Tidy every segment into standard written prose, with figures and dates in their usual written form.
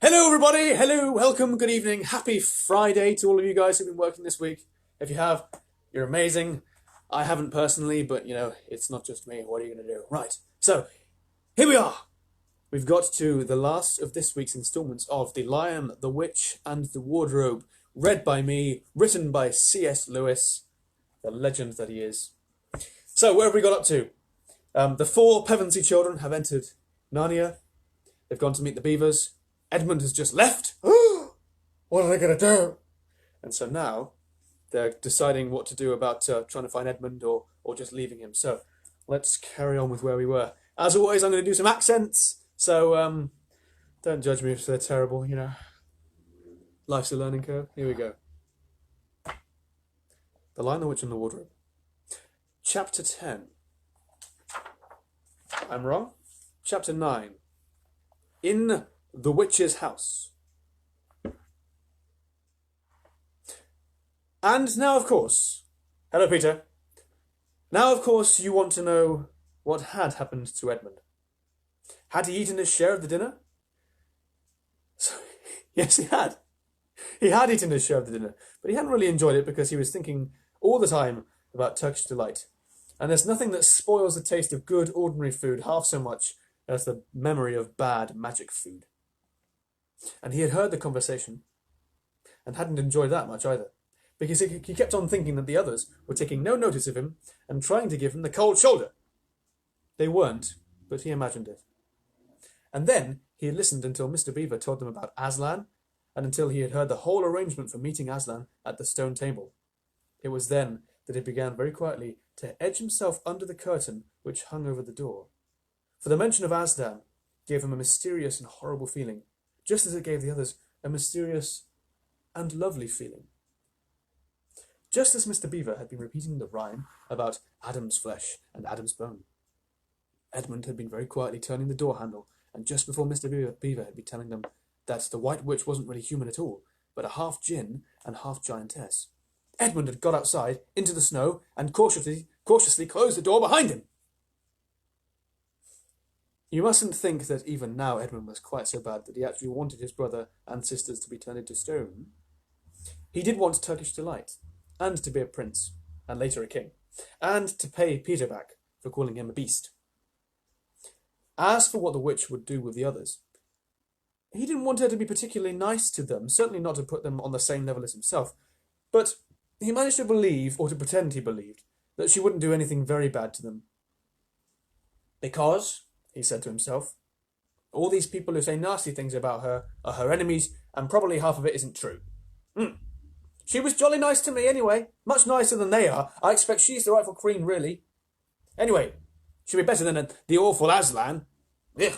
Hello everybody, hello, welcome, good evening, happy Friday to all of you guys who've been working this week. If you have, you're amazing. I haven't personally, but it's not just me, what are you going to do? Right, so here we are. We've got to the last of this week's installments of The Lion, the Witch and the Wardrobe, read by me, written by C.S. Lewis, the legend that he is. So where have we got up to? The four Pevensey children have entered Narnia. They've gone to meet the beavers. Edmund has just left. What are they going to do? And so now they're deciding what to do about trying to find Edmund or just leaving him. So let's carry on with where we were. As always, I'm going to do some accents. So don't judge me if they're terrible, Life's a learning curve. Here we go. The Lion, the Witch and the Wardrobe. Chapter 10. I'm wrong. Chapter 9. In the Witch's House. And now, of course... Hello, Peter. Now, of course, you want to know what had happened to Edmund. Had he eaten his share of the dinner? So, yes, he had. He had eaten his share of the dinner, but he hadn't really enjoyed it because he was thinking all the time about Turkish delight. And there's nothing that spoils the taste of good, ordinary food half so much as the memory of bad magic food. And he had heard the conversation and hadn't enjoyed that much either, because he kept on thinking that the others were taking no notice of him and trying to give him the cold shoulder. They weren't, but he imagined it. And then he had listened until Mr. Beaver told them about Aslan, and until he had heard the whole arrangement for meeting Aslan at the stone table. It was then that he began very quietly to edge himself under the curtain which hung over the door. For the mention of Aslan gave him a mysterious and horrible feeling, just as it gave the others a mysterious and lovely feeling. Just as Mr. Beaver had been repeating the rhyme about Adam's flesh and Adam's bone, Edmund had been very quietly turning the door handle, and just before Mr. Beaver had been telling them that the White Witch wasn't really human at all, but a half djinn and half giantess, Edmund had got outside into the snow and cautiously closed the door behind him. You mustn't think that even now Edmund was quite so bad that he actually wanted his brother and sisters to be turned into stone. He did want Turkish delight, and to be a prince, and later a king, and to pay Peter back for calling him a beast. As for what the witch would do with the others, he didn't want her to be particularly nice to them, certainly not to put them on the same level as himself, but he managed to believe, or to pretend he believed, that she wouldn't do anything very bad to them. Because, he said to himself, all these people who say nasty things about her are her enemies, and probably half of it isn't true. She was jolly nice to me anyway, much nicer than they are. I expect she's the rightful queen, really. Anyway, she'll be better than the awful Aslan. Ugh.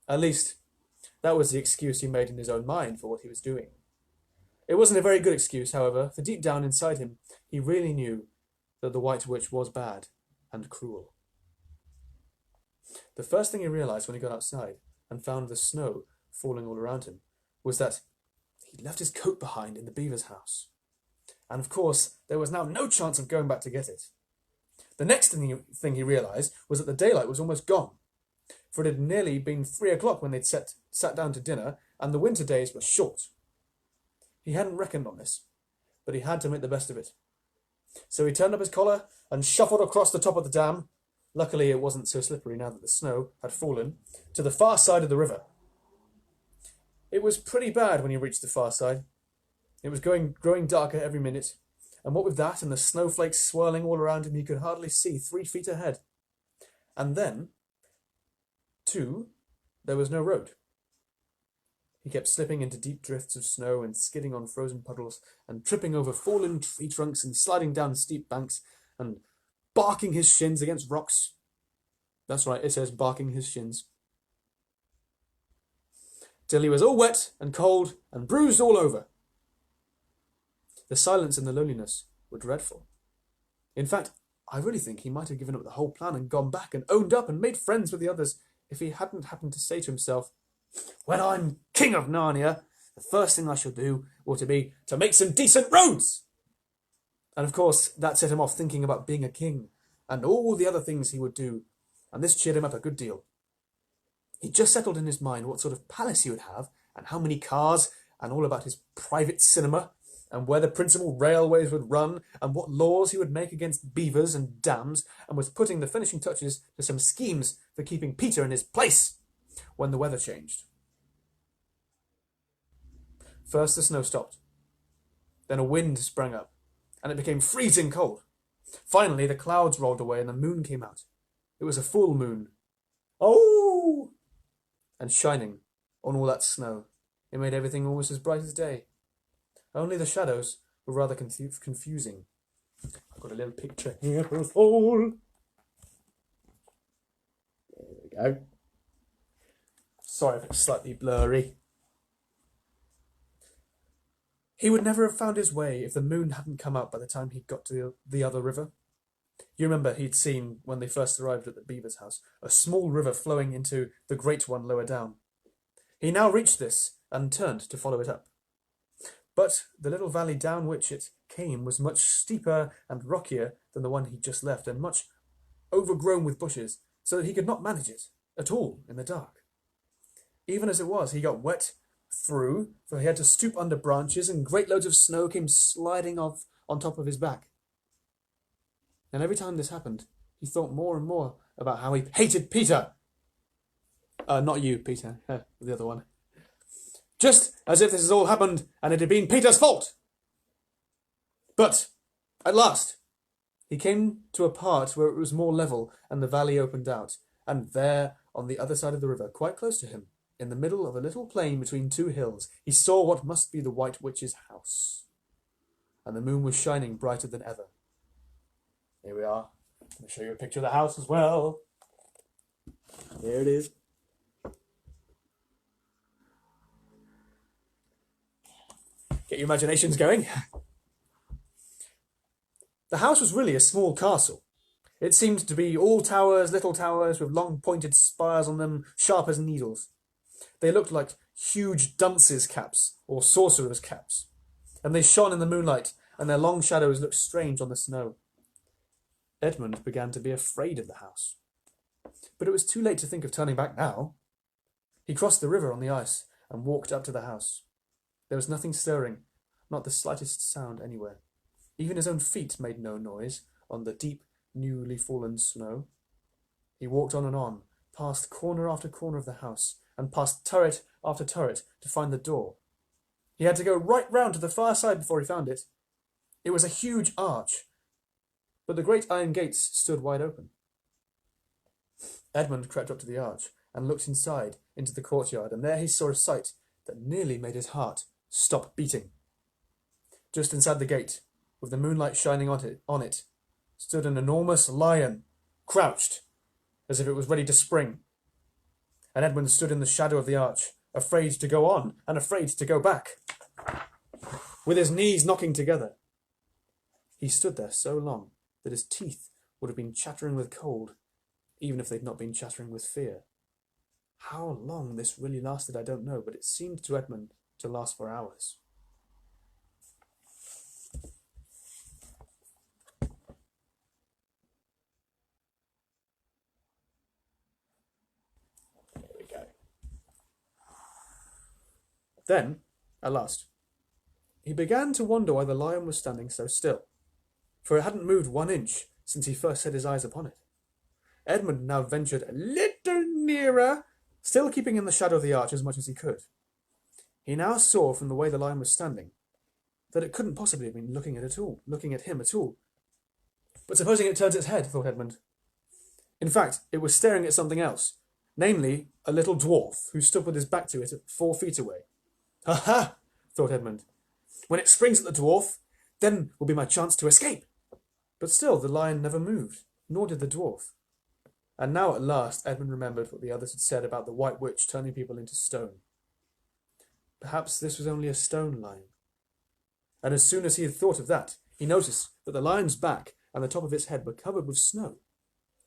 At least, that was the excuse he made in his own mind for what he was doing. It wasn't a very good excuse, however, for deep down inside him, he really knew that the White Witch was bad and cruel. The first thing he realized when he got outside and found the snow falling all around him was that he'd left his coat behind in the beaver's house. And of course, there was now no chance of going back to get it. The next thing he realized was that the daylight was almost gone, for it had nearly been 3 o'clock when they'd sat down to dinner, and the winter days were short. He hadn't reckoned on this, but he had to make the best of it. So he turned up his collar and shuffled across the top of the dam. Luckily, it wasn't so slippery now that the snow had fallen, to the far side of the river. It was pretty bad when he reached the far side. It was growing darker every minute, and what with that and the snowflakes swirling all around him, he could hardly see 3 feet ahead. And then, too, there was no road. He kept slipping into deep drifts of snow and skidding on frozen puddles and tripping over fallen tree trunks and sliding down steep banks and barking his shins against rocks. That's right, it says barking his shins. Till he was all wet and cold and bruised all over. The silence and the loneliness were dreadful. In fact, I really think he might have given up the whole plan and gone back and owned up and made friends with the others if he hadn't happened to say to himself, when I'm king of Narnia, the first thing I shall do ought to be to make some decent roads. And of course, that set him off thinking about being a king and all the other things he would do, and this cheered him up a good deal. He just settled in his mind what sort of palace he would have, and how many cars, and all about his private cinema, and where the principal railways would run, and what laws he would make against beavers and dams, and was putting the finishing touches to some schemes for keeping Peter in his place when the weather changed. First the snow stopped. Then a wind sprang up, and it became freezing cold. Finally the clouds rolled away and the moon came out. It was a full moon. Oh! And shining on all that snow. It made everything almost as bright as day. Only the shadows were rather confusing. I've got a little picture here for us all. There we go. Sorry if it's slightly blurry. He would never have found his way if the moon hadn't come out by the time he'd got to the other river. You remember he'd seen, when they first arrived at the beaver's house, a small river flowing into the great one lower down. He now reached this and turned to follow it up. But the little valley down which it came was much steeper and rockier than the one he'd just left, and much overgrown with bushes, so that he could not manage it at all in the dark. Even as it was, he got wet through, for he had to stoop under branches, and great loads of snow came sliding off on top of his back. And every time this happened, he thought more and more about how he hated Peter. Not you, Peter, the other one. Just as if this has all happened and it had been Peter's fault. But, at last, he came to a part where it was more level and the valley opened out, and there, on the other side of the river, quite close to him, in the middle of a little plain between two hills, he saw what must be the White Witch's house. And the moon was shining brighter than ever. Here we are. I'm going to show you a picture of the house as well. There it is. Get your imaginations going. The house was really a small castle. It seemed to be all towers, little towers, with long pointed spires on them, sharp as needles. They looked like huge dunces' caps, or sorcerers' caps, and they shone in the moonlight, and their long shadows looked strange on the snow. Edmund began to be afraid of the house. But it was too late to think of turning back now. He crossed the river on the ice and walked up to the house. There was nothing stirring, not the slightest sound anywhere. Even his own feet made no noise on the deep, newly fallen snow. He walked on, past corner after corner of the house, and past turret after turret to find the door. He had to go right round to the far side before he found it. It was a huge arch, but the great iron gates stood wide open. Edmund crept up to the arch and looked inside into the courtyard, and there he saw a sight that nearly made his heart stop beating. Just inside the gate, with the moonlight shining on it, stood an enormous lion, crouched, as if it was ready to spring. And Edmund stood in the shadow of the arch, afraid to go on and afraid to go back, with his knees knocking together. He stood there so long that his teeth would have been chattering with cold, even if they'd not been chattering with fear. How long this really lasted, I don't know, but it seemed to Edmund to last for hours. There we go. Then, at last, he began to wonder why the lion was standing so still, for it hadn't moved 1 inch since he first set his eyes upon it. Edmund now ventured a little nearer, still keeping in the shadow of the arch as much as he could. He now saw from the way the lion was standing that it couldn't possibly have been looking at him at all. But supposing it turns its head, thought Edmund. In fact, it was staring at something else, namely a little dwarf who stood with his back to it at 4 feet away. Ha! Thought Edmund. When it springs at the dwarf, then will be my chance to escape. But still the lion never moved, nor did the dwarf. And now at last Edmund remembered what the others had said about the White Witch turning people into stone. Perhaps this was only a stone lion. And as soon as he had thought of that, he noticed that the lion's back and the top of its head were covered with snow.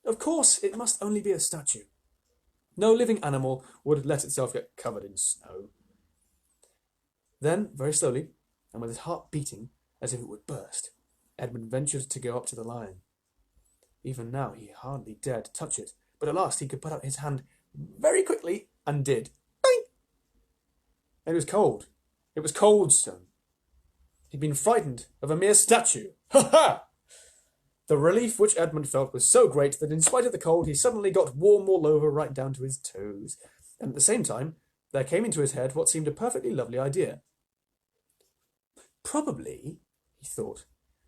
Of course, it must only be a statue. No living animal would let itself get covered in snow. Then, very slowly, and with his heart beating as if it would burst, Edmund ventured to go up to the lion. Even now he hardly dared touch it, but at last he could put out his hand very quickly and did. Bang! And it was cold. It was cold stone. He'd been frightened of a mere statue. Ha ha! The relief which Edmund felt was so great that in spite of the cold he suddenly got warm all over right down to his toes. And at the same time there came into his head what seemed a perfectly lovely idea. Probably, he thought,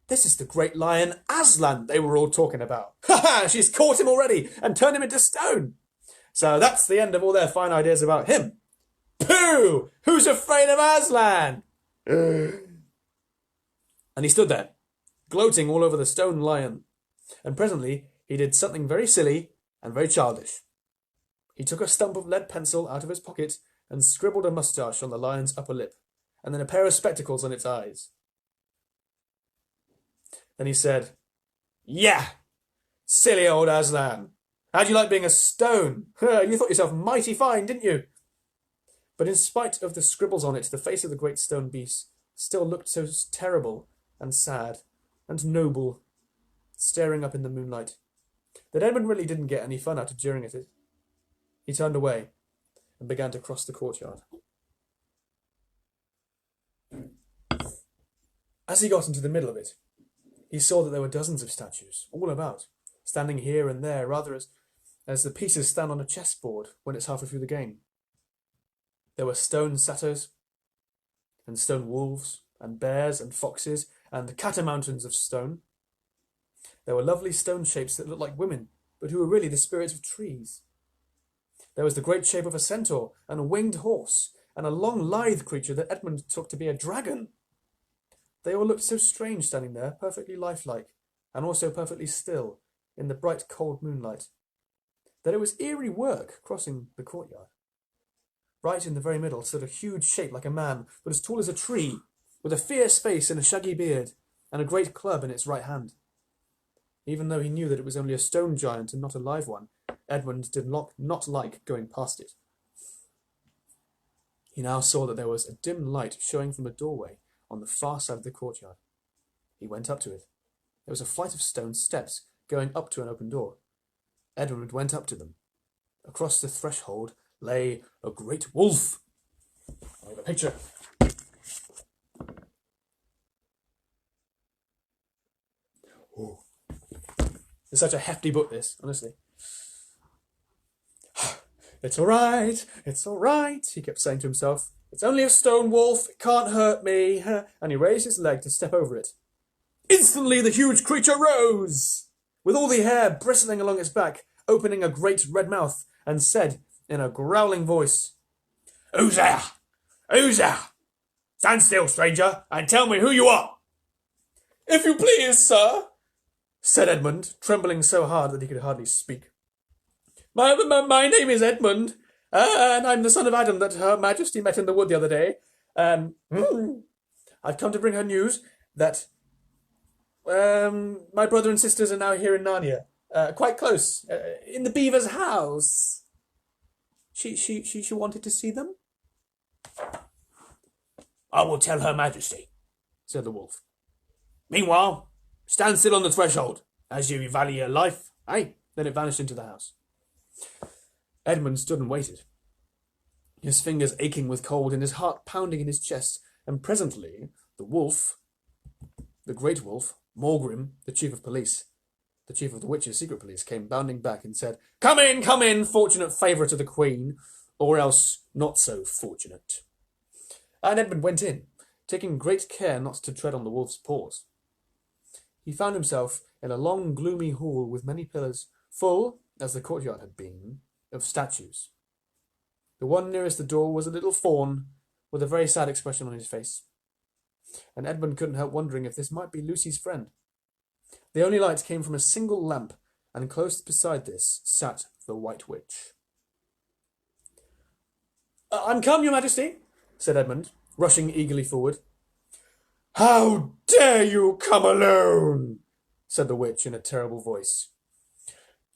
this is the great lion Aslan they were all talking about. Ha ha! She's caught him already and turned him into stone. So that's the end of all their fine ideas about him. Pooh! Who's afraid of Aslan? And he stood there, gloating all over the stone lion. And presently he did something very silly and very childish. He took a stump of lead pencil out of his pocket and scribbled a moustache on the lion's upper lip, and then a pair of spectacles on its eyes. Then he said, "Yeah, silly old Aslan. How'd you like being a stone? You thought yourself mighty fine, didn't you?" But in spite of the scribbles on it, the face of the great stone beast still looked so terrible and sad and noble, staring up in the moonlight, that Edmund really didn't get any fun out of jeering at it. He turned away and began to cross the courtyard. As he got into the middle of it, he saw that there were dozens of statues all about, standing here and there, rather as the pieces stand on a chessboard when it's halfway through the game. There were stone satyrs, and stone wolves, and bears, and foxes, and catamountains of stone. There were lovely stone shapes that looked like women, but who were really the spirits of trees. There was the great shape of a centaur, and a winged horse, and a long lithe creature that Edmund took to be a dragon. They all looked so strange standing there, perfectly lifelike, and also perfectly still, in the bright cold moonlight, that it was eerie work crossing the courtyard. Right in the very middle stood a huge shape like a man, but as tall as a tree, with a fierce face and a shaggy beard, and a great club in its right hand. Even though he knew that it was only a stone giant and not a live one, Edmund did not like going past it. He now saw that there was a dim light showing from a doorway on the far side of the courtyard. He went up to it. There was a flight of stone steps going up to an open door. Edmund went up to them. Across the threshold lay a great wolf. I have a picture. Oh. It's such a hefty book, this, honestly. It's all right, he kept saying to himself. It's only a stone wolf, it can't hurt me. And he raised his leg to step over it. Instantly the huge creature rose, with all the hair bristling along its back, opening a great red mouth, and said in a growling voice, "Who's there? Who's there? Stand still, stranger, and tell me who you are." "If you please, sir," said Edmund, trembling so hard that he could hardly speak. My name is Edmund, and I'm the son of Adam that Her Majesty met in the wood the other day. I've come to bring her news that my brother and sisters are now here in Narnia, quite close, in the beaver's house. She wanted to see them. "I will tell Her Majesty," said the wolf. "Meanwhile, stand still on the threshold, as you value your life." Aye. Then it vanished into the house. Edmund stood and waited, his fingers aching with cold and his heart pounding in his chest, and presently the wolf, the great wolf, Morgrim, the chief of police, the chief of the witches' secret police, came bounding back and said, come in, fortunate favourite of the Queen, or else not so fortunate." And Edmund went in, taking great care not to tread on the wolf's paws. He found himself in a long, gloomy hall with many pillars, full, as the courtyard had been, of statues. The one nearest the door was a little faun, with a very sad expression on his face, and Edmund couldn't help wondering if this might be Lucy's friend. The only light came from a single lamp, and close beside this sat the White Witch. "I'm come, your Majesty," said Edmund, rushing eagerly forward. "How dare you come alone?" said the witch in a terrible voice.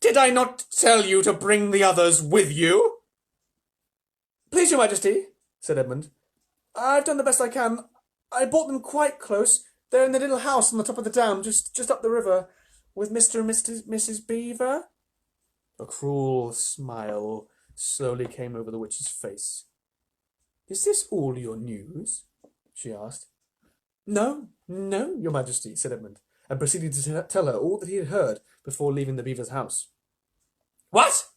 "Did I not tell you to bring the others with you?" "Please, your Majesty," said Edmund, "I've done the best I can. I brought them quite close. They're in the little house on the top of the dam, just up the river, with Mr. and Mrs. Beaver." A cruel smile slowly came over the witch's face. "Is this all your news?" she asked. "No, no, your majesty," said Edmund, and proceeded to tell her all that he had heard before leaving the beaver's house. "What?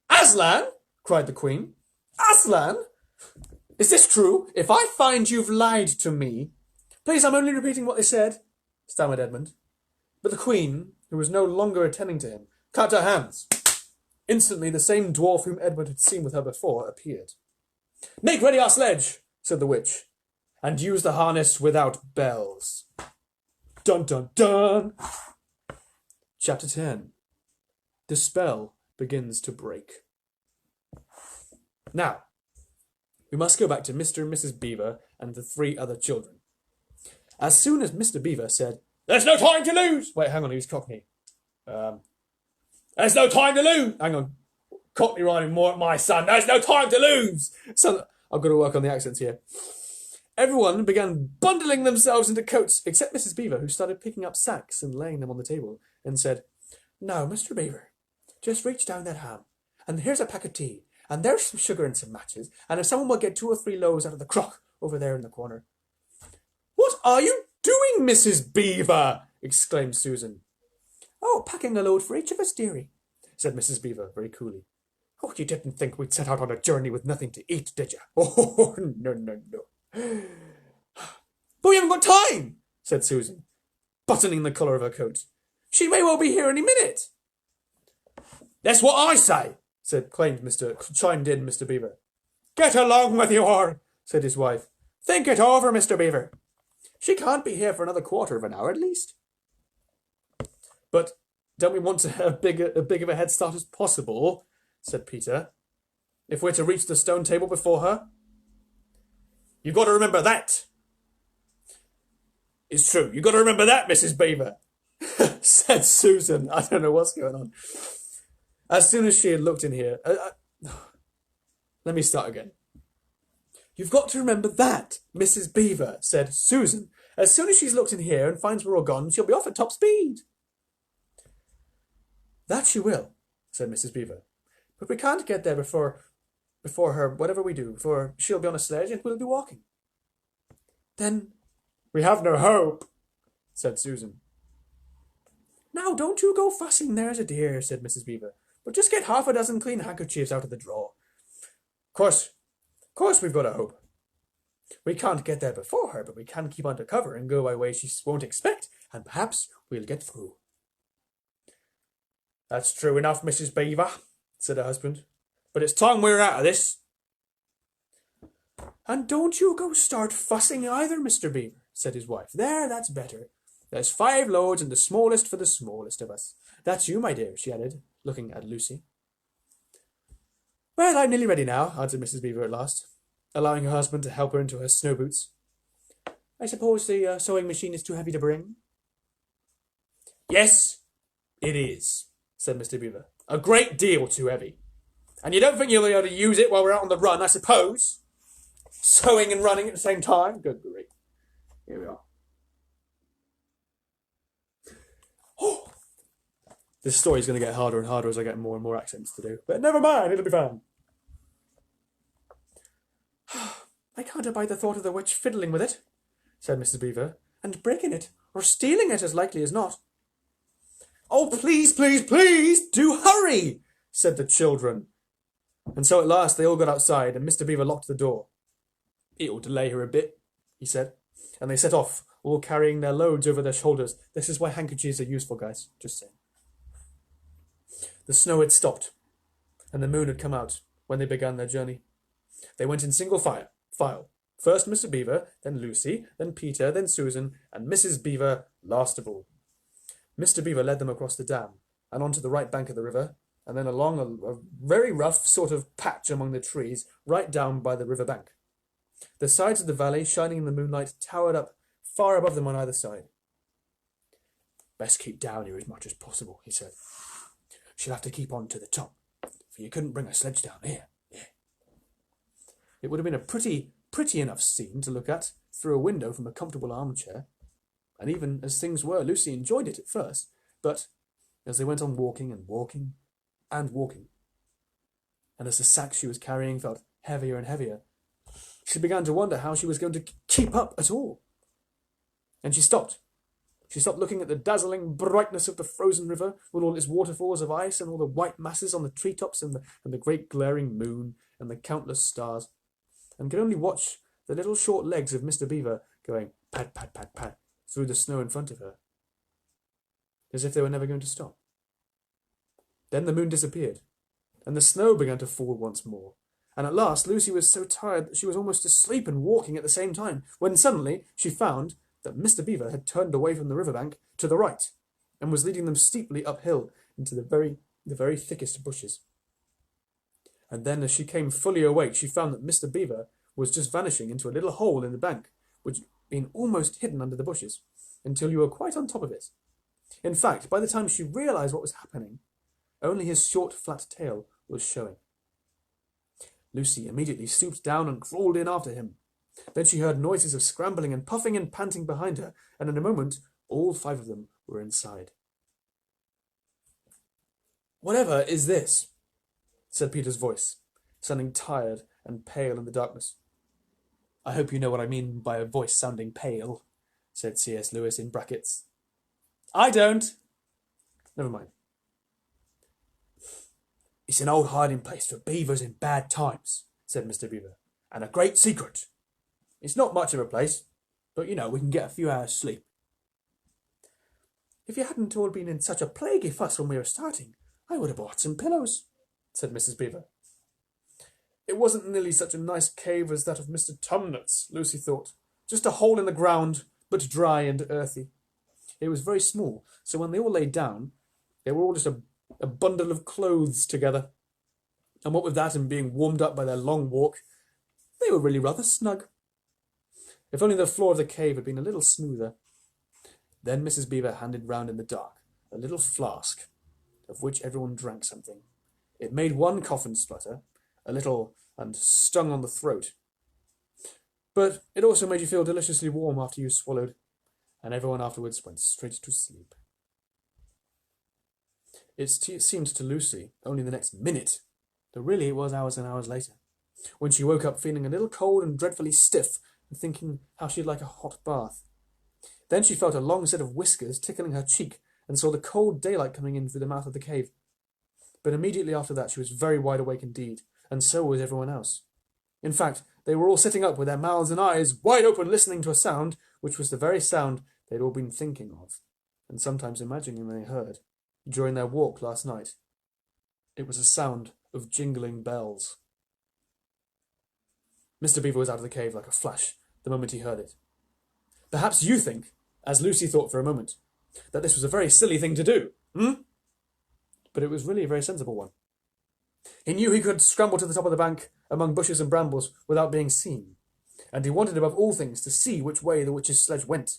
Aslan?" cried the queen. "Aslan? Is this true? If I find you've lied to me—" "Please, I'm only repeating what they said," stammered Edmund. But the queen, who was no longer attending to him, clapped her hands. Instantly the same dwarf whom Edmund had seen with her before appeared. "Make ready our sledge," said the witch, "and use the harness without bells." Dun dun dun! Chapter 10. The spell begins to break. Now, we must go back to Mr. and Mrs. Beaver and the 3 other children. As soon as Mr. Beaver said, "There's no time to lose!" Wait, hang on, he was Cockney. "There's no time to lose!" Hang on. Cockney rhyming more at my son. "There's no time to lose!" So, I've got to work on the accents here. Everyone began bundling themselves into coats, except Mrs. Beaver, who started picking up sacks and laying them on the table, and said, "Now, Mr. Beaver, just reach down that ham, and here's a pack of tea, and there's some sugar and some matches, and if someone will get 2 or 3 loaves out of the crock over there in the corner." "What are you doing, Mrs. Beaver?" exclaimed Susan. "Oh, packing a load for each of us, dearie," said Mrs. Beaver very coolly. "Oh, you didn't think we'd set out on a journey with nothing to eat, did you?" "Oh, no, no, no." "But we haven't got time," said Susan, buttoning the collar of her coat. "She may well be here any minute." "That's what I say," chimed in Mr. Beaver. "Get along with you, said his wife. "Think it over, Mr. Beaver. She can't be here for another quarter of an hour at least." "But don't we want to have big of a head start as possible," said Peter, "if we're to reach the stone table before her?" "You've got to remember that." "It's true, you've got to remember that, Mrs. Beaver," said Susan. I don't know what's going on. As soon as she had looked in here... let me start again. "You've got to remember that, Mrs. Beaver," said Susan. "As soon as she's looked in here and finds we're all gone, she'll be off at top speed." "That she will," said Mrs. Beaver. "But we can't get there before her, whatever we do, for she'll be on a sledge and we'll be walking." "Then we have no hope," said Susan. "Now, don't you go fussing, there's a dear," said Mrs. Beaver. "But just get 6 clean handkerchiefs out of the drawer." Of course we've got a hope. We can't get there before her, but we can keep under cover and go by way she won't expect, and perhaps we'll get through." "That's true enough, Mrs. Beaver," said her husband. "But it's time we were out of this." "And don't you go start fussing either, Mr. Beaver," said his wife. "There, that's better. There's 5 loads and the smallest for the smallest of us. That's you, my dear," she added, looking at Lucy. "Well, I'm nearly ready now," answered Mrs. Beaver at last, allowing her husband to help her into her snow boots. "I suppose the sewing machine is too heavy to bring?" "Yes, it is," said Mr. Beaver. "A great deal too heavy. And you don't think you'll be able to use it while we're out on the run, I suppose? Sewing and running at the same time? Good grief. Here we are." Oh, this story's going to get harder and harder as I get more and more accents to do. But never mind, it'll be fine. "I can't abide the thought of the witch fiddling with it," said Mrs. Beaver, "and breaking it, or stealing it as likely as not." "Oh, please, please, please, do hurry," said the children. And so at last they all got outside, and Mr. Beaver locked the door. "It'll delay her a bit," he said, and they set off, all carrying their loads over their shoulders. This is why handkerchiefs are useful, guys, just saying. The snow had stopped, and the moon had come out when they began their journey. They went in single file. First Mr. Beaver, then Lucy, then Peter, then Susan, and Mrs. Beaver last of all. Mr. Beaver led them across the dam, and onto the right bank of the river, and then along a very rough sort of patch among the trees, right down by the river bank. The sides of the valley, shining in the moonlight, towered up far above them on either side. "Best keep down here as much as possible," he said. "She'll have to keep on to the top, for you couldn't bring a sledge down here." Yeah. It would have been a pretty enough scene to look at through a window from a comfortable armchair, and even as things were, Lucy enjoyed it at first, but as they went on walking and walking and walking, and as the sack she was carrying felt heavier and heavier, she began to wonder how she was going to keep up at all. And she stopped. She stopped looking at the dazzling brightness of the frozen river, with all its waterfalls of ice and all the white masses on the treetops and the great glaring moon and the countless stars, and could only watch the little short legs of Mr. Beaver going pad, pad, pad, pad through the snow in front of her, as if they were never going to stop. Then the moon disappeared, and the snow began to fall once more, and at last Lucy was so tired that she was almost asleep and walking at the same time, when suddenly she found that Mr. Beaver had turned away from the riverbank to the right, and was leading them steeply uphill into the very thickest bushes. And then, as she came fully awake, she found that Mr. Beaver was just vanishing into a little hole in the bank, which had been almost hidden under the bushes, until you were quite on top of it. In fact, by the time she realised what was happening, only his short, flat tail was showing. Lucy immediately stooped down and crawled in after him. Then she heard noises of scrambling and puffing and panting behind her, and in a moment all 5 of them were inside. "Whatever is this?" said Peter's voice, sounding tired and pale in the darkness. "I hope you know what I mean by a voice sounding pale," said C.S. Lewis in brackets. "I don't." "Never mind." "It's an old hiding place for beavers in bad times," said Mr. Beaver, "and a great secret. It's not much of a place, but you know, we can get a few hours' sleep." "If you hadn't all been in such a plaguey fuss when we were starting, I would have bought some pillows," said Mrs. Beaver. It wasn't nearly such a nice cave as that of Mr. Tumnus, Lucy thought. Just a hole in the ground, but dry and earthy. It was very small, so when they all lay down, they were all just a bundle of clothes together. And what with that and being warmed up by their long walk, they were really rather snug. If only the floor of the cave had been a little smoother. Then Mrs. Beaver handed round in the dark a little flask, of which everyone drank something. It made one cough and splutter, a little, and stung on the throat. But it also made you feel deliciously warm after you swallowed, and everyone afterwards went straight to sleep. It seemed to Lucy only the next minute, though really it was hours and hours later, when she woke up feeling a little cold and dreadfully stiff, and thinking how she'd like a hot bath. Then she felt a long set of whiskers tickling her cheek, and saw the cold daylight coming in through the mouth of the cave. But immediately after that she was very wide awake indeed, and so was everyone else. In fact, they were all sitting up with their mouths and eyes wide open, listening to a sound which was the very sound they'd all been thinking of, and sometimes imagining they heard, during their walk last night. It was a sound of jingling bells. Mr. Beaver was out of the cave like a flash the moment he heard it. Perhaps you think, as Lucy thought for a moment, that this was a very silly thing to do, But it was really a very sensible one. He knew he could scramble to the top of the bank among bushes and brambles without being seen, and he wanted above all things to see which way the witch's sledge went.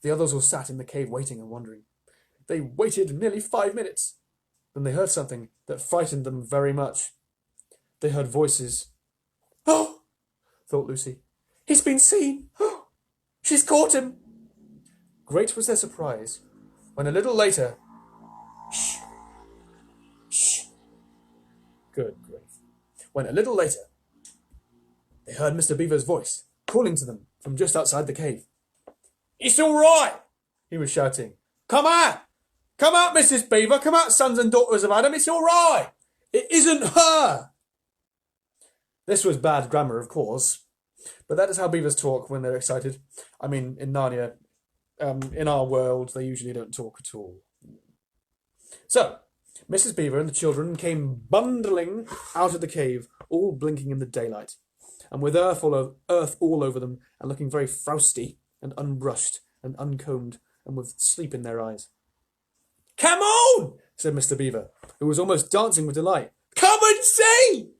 The others all sat in the cave waiting and wondering. They waited nearly 5 minutes. Then they heard something that frightened them very much. They heard voices. "Oh!" thought Lucy. "He's been seen! Oh! She's caught him!" Great was their surprise when a little later... Shh! Shh! Good grief. When a little later they heard Mr. Beaver's voice calling to them from just outside the cave. "It's all right!" he was shouting. "Come out! Come out, Mrs. Beaver! Come out, sons and daughters of Adam! It's all right! It isn't her!" This was bad grammar, of course, but that is how beavers talk when they're excited. I mean, in Narnia, in our world, they usually don't talk at all. So, Mrs. Beaver and the children came bundling out of the cave, all blinking in the daylight, and with earth all over them, and looking very frowsty and unbrushed and uncombed, and with sleep in their eyes. "Come on!" said Mr. Beaver, who was almost dancing with delight. "Come and see!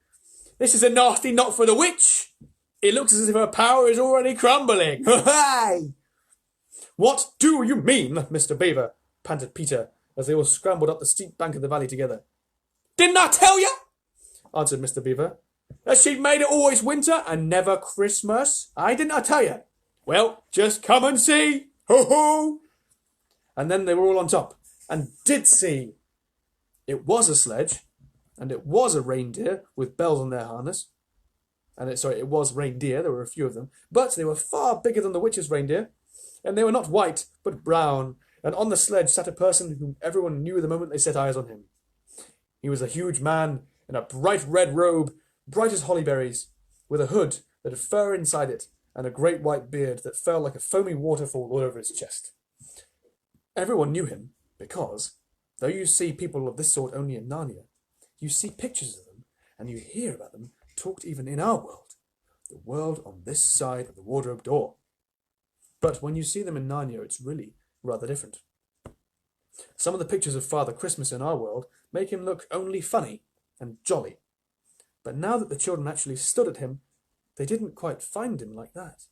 This is a nasty knock for the witch. It looks as if her power is already crumbling. Hey!" "What do you mean, Mr. Beaver?" panted Peter, as they all scrambled up the steep bank of the valley together. "Didn't I tell you?" answered Mr. Beaver. "That she'd made it always winter and never Christmas? Didn't I tell you? Well, just come and see. Ho ho!" And then they were all on top, and did see. It was a sledge, and it was a reindeer with bells on their harness. It was reindeer, there were a few of them, but they were far bigger than the witch's reindeer, and they were not white, but brown, and on the sledge sat a person whom everyone knew the moment they set eyes on him. He was a huge man in a bright red robe, bright as hollyberries, with a hood that had fur inside it, and a great white beard that fell like a foamy waterfall all over his chest. Everyone knew him, because, though you see people of this sort only in Narnia, you see pictures of them, and you hear about them talked even in our world, the world on this side of the wardrobe door. But when you see them in Narnia, it's really rather different. Some of the pictures of Father Christmas in our world make him look only funny and jolly. But now that the children actually stood at him, they didn't quite find him like that.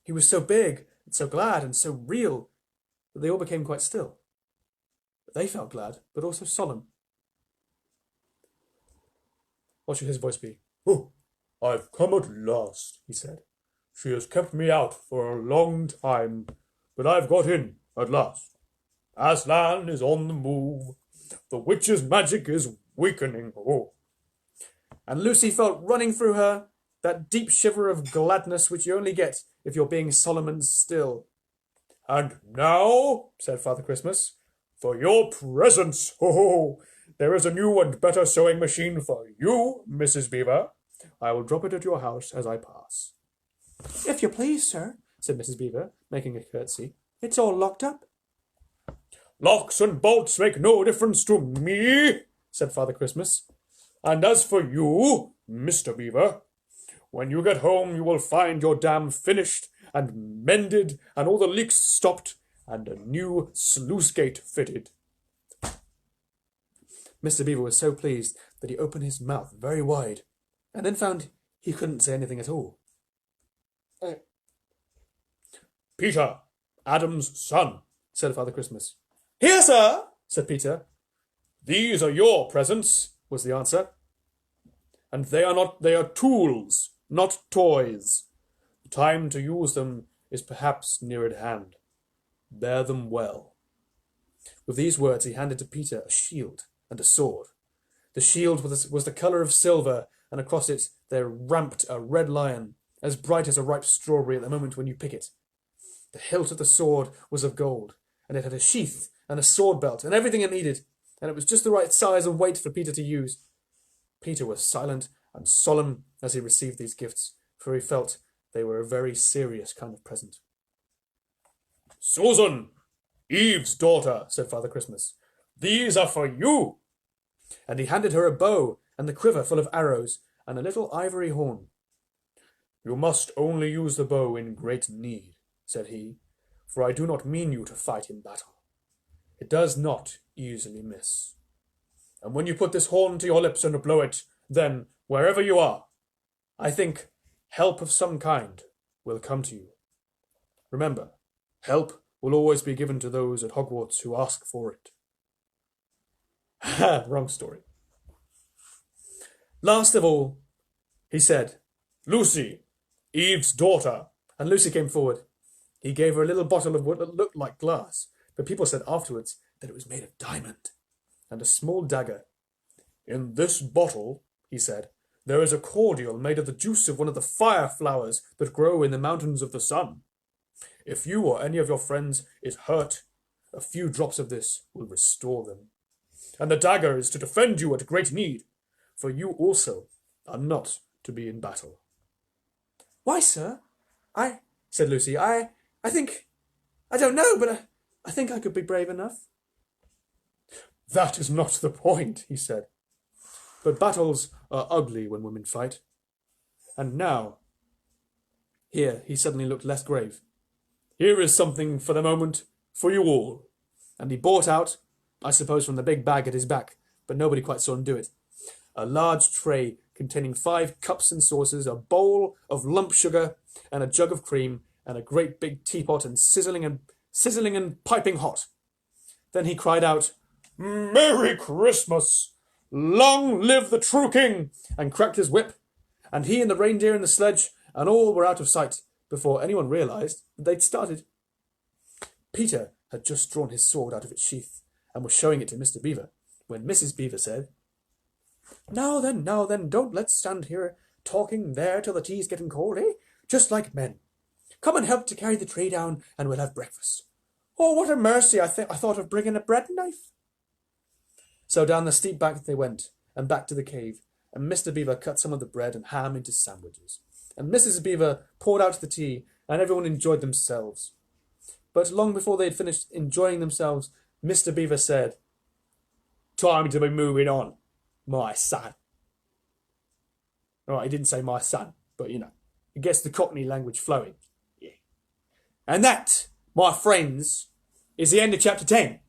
He was so big and so glad and so real that they all became quite still. They felt glad, but also solemn. What should his voice be? "Oh, I've come at last," he said. "She has kept me out for a long time, but I've got in at last. Aslan is on the move. The witch's magic is weakening. Oh." And Lucy felt running through her that deep shiver of gladness which you only get if you're being solemn and still. "And now," said Father Christmas, "for your presents. Oh, there is a new and better sewing machine for you, Mrs. Beaver. I will drop it at your house as I pass." "If you please, sir," said Mrs. Beaver, making a curtsy. "It's all locked up." "Locks and bolts make no difference to me," said Father Christmas. "And as for you, Mr. Beaver, when you get home you will find your dam finished and mended and all the leaks stopped and a new sluice gate fitted." Mr. Beaver was so pleased that he opened his mouth very wide and then found he couldn't say anything at all. "Peter, Adam's son," said Father Christmas. "Here, sir," said Peter. "These are your presents," was the answer. "And they are tools, not toys. The time to use them is perhaps near at hand. Bear them well." With these words he handed to Peter a shield and a sword. The shield was the colour of silver, and across it there ramped a red lion, as bright as a ripe strawberry at the moment when you pick it. The hilt of the sword was of gold, and it had a sheath and a sword belt and everything it needed, and it was just the right size and weight for Peter to use. Peter was silent and solemn as he received these gifts, for he felt they were a very serious kind of present. "Susan, Eve's daughter," said Father Christmas, "these are for you." And he handed her a bow and the quiver full of arrows and a little ivory horn. "You must only use the bow in great need," said he, "for I do not mean you to fight in battle. It does not easily miss. And when you put this horn to your lips and blow it, then, wherever you are, I think help of some kind will come to you. Remember, help will always be given to those at Hogwarts who ask for it." Wrong story. Last of all, he said, "Lucy, Eve's daughter." And Lucy came forward. He gave her a little bottle of what looked like glass, but people said afterwards that it was made of diamond, and a small dagger. "In this bottle," he said, "there is a cordial made of the juice of one of the fire flowers that grow in the mountains of the sun. If you or any of your friends is hurt, a few drops of this will restore them. And the dagger is to defend you at great need, for you also are not to be in battle." "Why, sir, said Lucy, I don't know, but I think I could be brave enough." "That is not the point," he said. "But battles are ugly when women fight. And now," here he suddenly looked less grave, "here is something for the moment for you all." And he brought out, I suppose from the big bag at his back, but nobody quite saw him do it, a large tray containing 5 cups and saucers, a bowl of lump sugar, and a jug of cream, and a great big teapot, and sizzling and piping hot. Then he cried out, "Merry Christmas! Long live the true king!" and cracked his whip, and he and the reindeer and the sledge and all were out of sight before anyone realised that they'd started. Peter had just drawn his sword out of its sheath and was showing it to Mr. Beaver when Mrs. Beaver said, Now then, don't let's stand here talking there till the tea's getting cold, eh? Just like men. Come and help to carry the tray down, and we'll have breakfast. Oh, what a mercy! I thought of bringing a bread knife. So down the steep bank they went, and back to the cave, and Mr. Beaver cut some of the bread and ham into sandwiches, and Mrs. Beaver poured out the tea, and everyone enjoyed themselves. But long before they had finished enjoying themselves, Mr. Beaver said, "Time to be moving on, my son." All right, he didn't say my son, but you know, it gets the Cockney language flowing. Yeah. And that, my friends, is the end of chapter 10.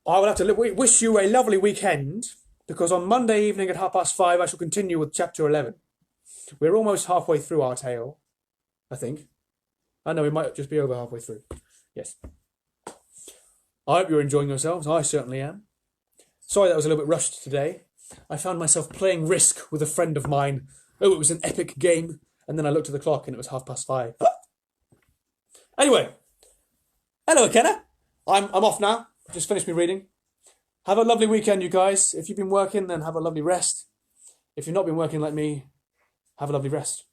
I will have to wish you a lovely weekend, because on Monday evening at 5:30 I shall continue with chapter 11. We're almost halfway through our tale, I think. I know we might just be over halfway through. Yes. I hope you're enjoying yourselves. I certainly am. Sorry that was a little bit rushed today. I found myself playing Risk with a friend of mine. Oh, it was an epic game. And then I looked at the clock and it was 5:30. Anyway. Hello, Kenna. I'm off now. Just finished me reading. Have a lovely weekend, you guys. If you've been working, then have a lovely rest. If you've not been working like me, have a lovely rest.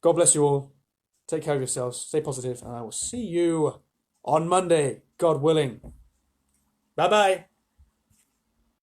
God bless you all. Take care of yourselves. Stay positive, and I will see you on Monday, God willing. Bye-bye.